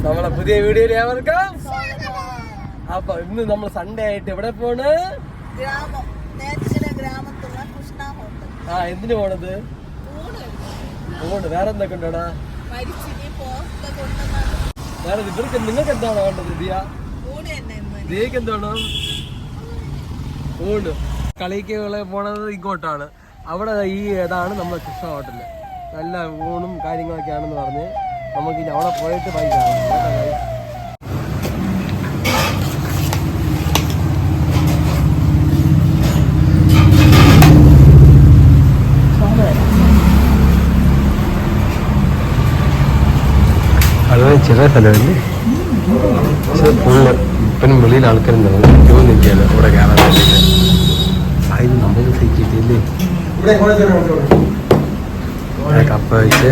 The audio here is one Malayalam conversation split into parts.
നമ്മളെ പുതിയ വീഡിയോയിൽ ഏവർക്കും. അപ്പൊ ഇന്ന് നമ്മൾ സൺഡേ ആയിട്ട് എവിടെ പോണ്? എന്തിനു പോണത്? ഊണ്. വേറെ എന്തൊക്കെ ഉണ്ടോടാ? വേറെ ഇവർക്ക് നിങ്ങൾക്ക് എന്താണോ വേണ്ടത്? ദിയക്ക് എന്താണോ? ഊണ്. കളിക്ക് പോണത് ഇങ്ങോട്ടാണ്. അവിടെ ഈ ഏതാണ് നമ്മുടെ കൃഷ്ണ ഹോട്ടല്. നല്ല ഊണും കാര്യങ്ങളൊക്കെയാണെന്ന് പറഞ്ഞ് നമുക്ക് ഇനി അവിടെ പോയിട്ട് ബൈ കാണാം. അത് ചെറിയ സ്ഥലമല്ലേ, പക്ഷെ ഫുള്ള് ഇപ്പനും വെളിയിൽ ആൾക്കാരുണ്ടാവും. ക്യൂ നിൽക്കുകയാണ് ഇവിടെ കയറാൻ വേണ്ടിയിട്ട്. അതിന് നമ്മൾ സഹിക്കില്ലേ. കപ്പ വെച്ച്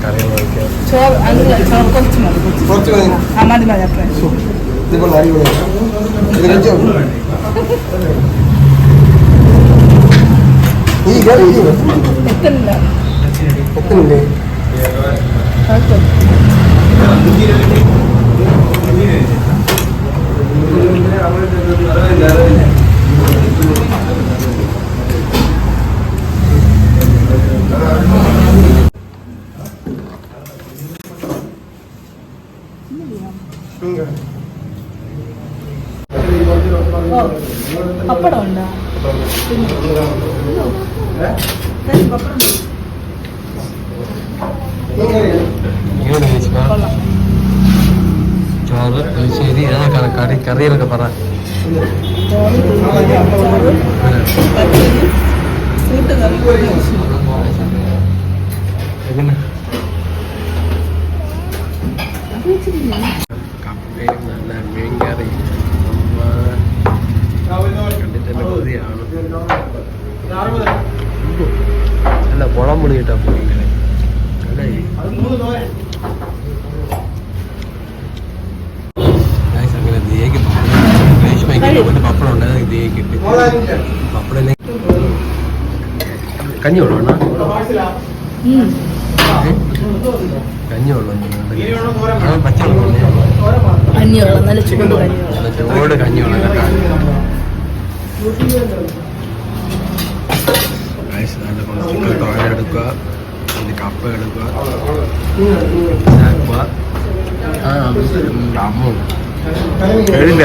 കറികൾ വയ്ക്കാം. പപ്പടം ഉണ്ടോ? ചോറ്, പുളിശ്ശേരി, കറി കറികളൊക്കെ പറ. കപ്പയും നല്ല മീൻ കറി കണ്ടിട്ട് തന്നെ കൊതിയാണ്. അല്ല കുളംപുളി കിട്ടാ മീൻ കറി. അങ്ങനെ ദിയക്ക് രേഷ്മയ്ക്ക് പപ്പടം ഉണ്ടായത് ദിയക്ക് ഇട്ട് പപ്പടം കഞ്ഞി വെള്ളമാണ്. കഞ്ഞി വെള്ളം പച്ചവെള്ളം നല്ല ചൂട് കഞ്ഞി വെള്ളം നല്ല തോര എടുക്കുക, പിന്നെ കപ്പ എടുക്കുക, ചാക്ക അമ്മ എഴുതില്ല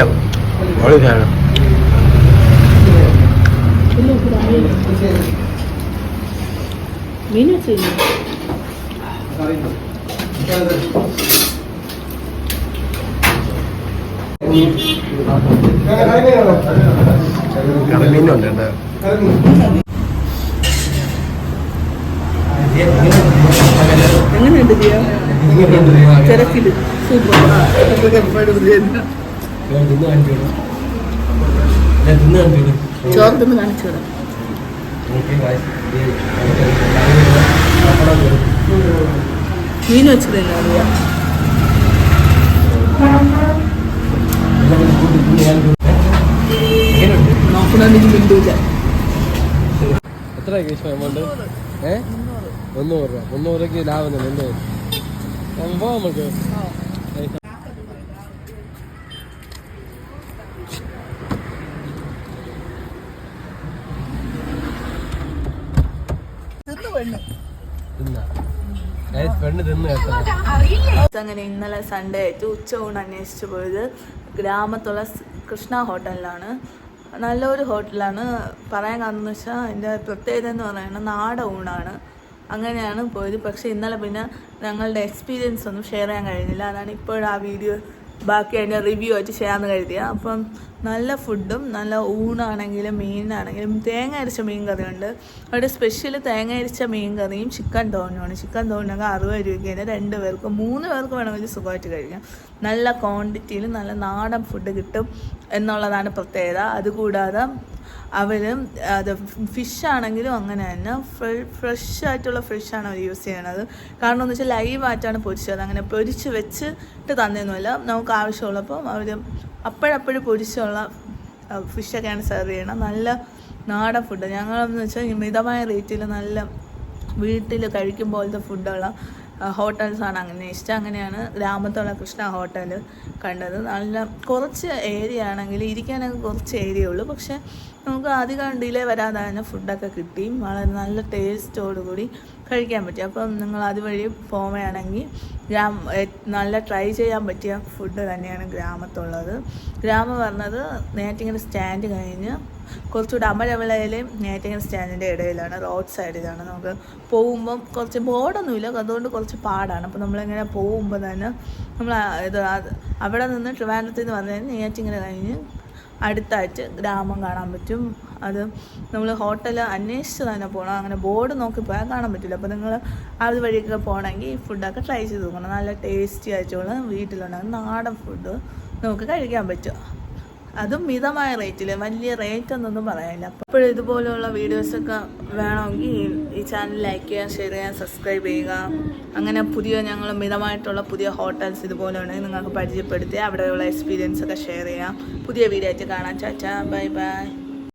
വളരെ മീൻ വെച്ച് കടമീനുണ്ട്. എങ്ങനെയുണ്ട് തിരക്കില്? സൂപ്പർ. ചോറ് തിന്ന് കാണിച്ചു തരാം. മീൻ വെച്ചിട്ടില്ല അറിയാം. നോക്കണമെങ്കിൽ മിണ്ടൂല. എത്ര എമൗണ്ട്? 300 രൂപ. 300 രൂപയ്ക്ക് ലാഭം തന്നെ അല്ലേ? പോവാം നമുക്ക്. അങ്ങനെ ഇന്നലെ സൺഡേ ആയിട്ട് ഉച്ച ഊണ് അന്വേഷിച്ചു പോയത് ഗ്രാമത്തുള്ള കൃഷ്ണ ഹോട്ടലിലാണ്. നല്ലൊരു ഹോട്ടലാണ്. പറയാൻ കാരണം എന്ന് വെച്ചാൽ അതിൻ്റെ പ്രത്യേകത എന്ന് പറയുന്നത് നാടൻ ഊണാണ്. അങ്ങനെയാണ് പോയത്. പക്ഷേ ഇന്നലെ പിന്നെ ഞങ്ങളുടെ എക്സ്പീരിയൻസ് ഒന്നും ഷെയർ ചെയ്യാൻ കഴിഞ്ഞില്ല. അതാണ് ഇപ്പോഴും ആ വീഡിയോ ബാക്കി അതിൻ്റെ റിവ്യൂ ആയിട്ട് ചെയ്യാമെന്ന് കരുതിയത്. അപ്പം നല്ല ഫുഡും നല്ല ഊണാണെങ്കിലും മീനാണെങ്കിലും തേങ്ങ അരിച്ച മീൻ കറിയുണ്ട്. അവിടെ സ്പെഷ്യൽ തേങ്ങ അരിച്ച മീൻ കറിയും ചിക്കൻ തോരനുമാണ്. ചിക്കൻ തോരനൊക്കെ 60 രൂപയ്ക്ക് 2 പേർക്ക് 3 പേർക്ക് വേണമെങ്കിൽ സുഖമായിട്ട് കഴിക്കാം. നല്ല ക്വാണ്ടിറ്റിയിൽ നല്ല നാടൻ ഫുഡ് കിട്ടും എന്നുള്ളതാണ് പ്രത്യേകത. അതുകൂടാതെ അവർ അത് ഫിഷാണെങ്കിലും അങ്ങനെ തന്നെ ഫ്രഷ് ആയിട്ടുള്ള ഫിഷാണ് അവർ യൂസ് ചെയ്യണത്. കാരണം എന്ന് വെച്ചാൽ ലൈവായിട്ടാണ് പൊരിച്ചത്. അങ്ങനെ പൊരിച്ച് വെച്ചിട്ട് തന്നെയൊന്നുമില്ല. നമുക്ക് ആവശ്യമുള്ളപ്പോൾ അവർ അപ്പോഴപ്പോഴും പൊരിച്ചുള്ള ഫിഷൊക്കെയാണ് സെർവ് ചെയ്യണം. നല്ല നാടൻ ഫുഡ്. ഞങ്ങളെന്ന് വെച്ചാൽ മിതമായ റേറ്റിൽ നല്ല വീട്ടിൽ കഴിക്കും പോലത്തെ ഫുഡുള്ള ഹോട്ടൽസാണ് അന്വേഷിച്ചത്. അങ്ങനെയാണ് ഗ്രാമത്തുള്ള കൃഷ്ണ ഹോട്ടൽ കണ്ടത്. നല്ല കുറച്ച് ഏരിയ ആണെങ്കിൽ ഇരിക്കാനൊക്കെ കുറച്ച് ഏരിയ ഉള്ളൂ, പക്ഷേ നമുക്ക് അധികം ഡിലേ വരാതെ തന്നെ ഫുഡൊക്കെ കിട്ടി. വളരെ നല്ല ടേസ്റ്റോടുകൂടി കഴിക്കാൻ പറ്റി. അപ്പം നിങ്ങൾ അതുവഴി പോവുകയാണെങ്കിൽ നല്ല ട്രൈ ചെയ്യാൻ പറ്റിയ ഫുഡ് തന്നെയാണ് ഗ്രാമത്തുള്ളത്. ഗ്രാമം പറഞ്ഞത് നെയ്യാറ്റിൻകര സ്റ്റാൻഡ് കഴിഞ്ഞ് കുറച്ചുകൂടെ അമരവിളയിലെയും നെയ്യാറ്റിൻകര സ്റ്റാൻഡിൻ്റെ ഇടയിലാണ്, റോഡ് സൈഡിലാണ്. നമുക്ക് പോകുമ്പം കുറച്ച് ബോർഡൊന്നുമില്ല, അതുകൊണ്ട് കുറച്ച് പാടാണ്. അപ്പോൾ നമ്മളിങ്ങനെ പോകുമ്പോൾ തന്നെ നമ്മൾ അവിടെ നിന്ന് ട്രിവാൻഡ്രത്തിൽ നിന്ന് പറഞ്ഞു കഴിഞ്ഞാൽ നെയ്യാറ്റിൻകര കഴിഞ്ഞ് അടുത്തായിട്ട് ഗ്രാമം കാണാൻ പറ്റും. അത് നമ്മൾ ഹോട്ടൽ അന്വേഷിച്ച് തന്നെ പോകണം, അങ്ങനെ ബോർഡ് നോക്കി പോയാൽ കാണാൻ പറ്റില്ല. അപ്പോൾ നിങ്ങൾ അത് വഴിയൊക്കെ പോകണമെങ്കിൽ ഈ ഫുഡൊക്കെ ട്രൈ ചെയ്ത് നോക്കണം. നല്ല ടേസ്റ്റി ആയിട്ടുള്ള വീട്ടിലുണ്ടാകുന്ന നാടൻ ഫുഡ് നമുക്ക് കഴിക്കാൻ പറ്റും, അതും മിതമായ റേറ്റിൽ. വലിയ റേറ്റ് ഒന്നും പറയാനില്ല. അപ്പോൾ ഇതുപോലെയുള്ള വീഡിയോസൊക്കെ വേണമെങ്കിൽ ഈ ചാനൽ ലൈക്ക് ചെയ്യുക, ഷെയർ ചെയ്യുക, സബ്സ്ക്രൈബ് ചെയ്യുക. അങ്ങനെ ഞങ്ങൾ മിതമായിട്ടുള്ള പുതിയ ഹോട്ടൽസ് ഇതുപോലെ ഉണ്ടെങ്കിൽ നിങ്ങൾക്ക് പരിചയപ്പെടുത്തി അവിടെയുള്ള എക്സ്പീരിയൻസ് ഒക്കെ ഷെയർ ചെയ്യാം. പുതിയ വീഡിയോ ആയിട്ട് കാണാം. ചാച്ചാ, ബൈ ബൈ.